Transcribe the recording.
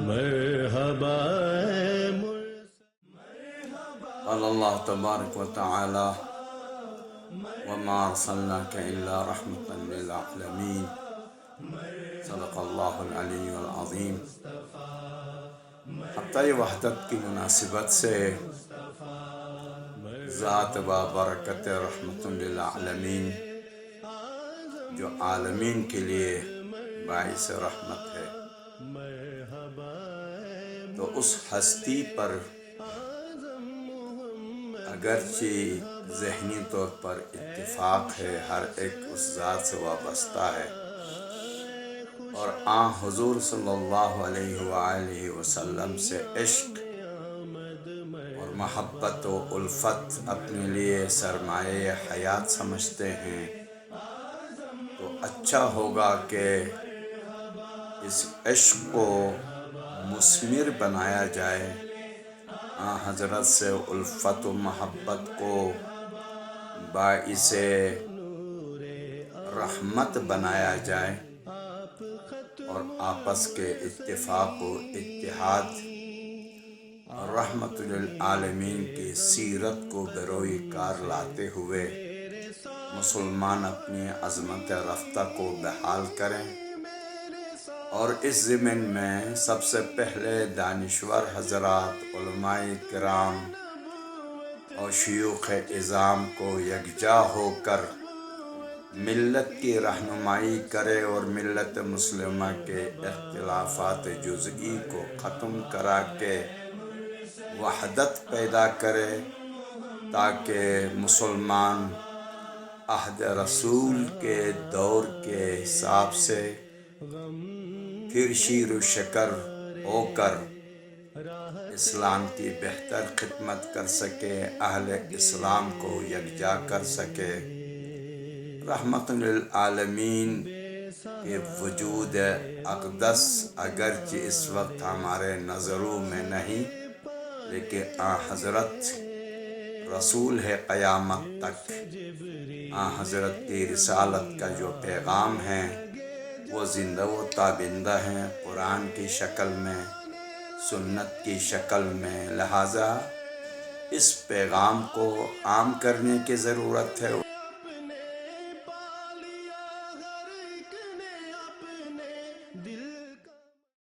مرحبا قال اللہ تبارک و تعالی وما ارسلناک الا رحمتا للعالمین صدق اللہ العلی العظیم۔ ہفتہ وحدت کی مناسبت سے ذات بابرکت رحمت للعالمین جو عالمین کے لیے باعث رحمت ہے، تو اس ہستی پر اگرچہ ذہنی طور پر اتفاق ہے، ہر ایک اس ذات سے وابستہ ہے، اور حضور صلی اللہ علیہ وآلہ وسلم سے عشق اور محبت و الفت اپنے لیے سرمایہ حیات سمجھتے ہیں، تو اچھا ہوگا کہ اس عشق کو مثمر بنایا جائے، حضرت سے الفت و محبت کو باعث رحمت بنایا جائے، اور آپس کے اتفاق و اتحاد اور رحمت للعالمین کی سیرت کو بروئے کار لاتے ہوئے مسلمان اپنی عظمت رفتہ کو بحال کریں، اور اس ضمن میں سب سے پہلے دانشور حضرات، علماء کرام اور شیوخ عظام کو یکجا ہو کر ملت کی رہنمائی کرے اور ملت مسلمہ کے اختلافات جزئی کو ختم کرا کے وحدت پیدا کرے، تاکہ مسلمان عہد رسول کے دور کے حساب سے پھر شیر و شکر ہو کر اسلام کی بہتر خدمت کر سکے، اہل اسلام کو یکجا کر سکے۔ رحمت للعالمین کے وجود اقدس اگرچہ اس وقت ہمارے نظروں میں نہیں، لیکن حضرت رسول ہے قیامت تک، حضرت کی رسالت کا جو پیغام ہے وہ زندہ و تابندہ ہیں، قرآن کی شکل میں، سنت کی شکل میں، لہٰذا اس پیغام کو عام کرنے کی ضرورت ہے،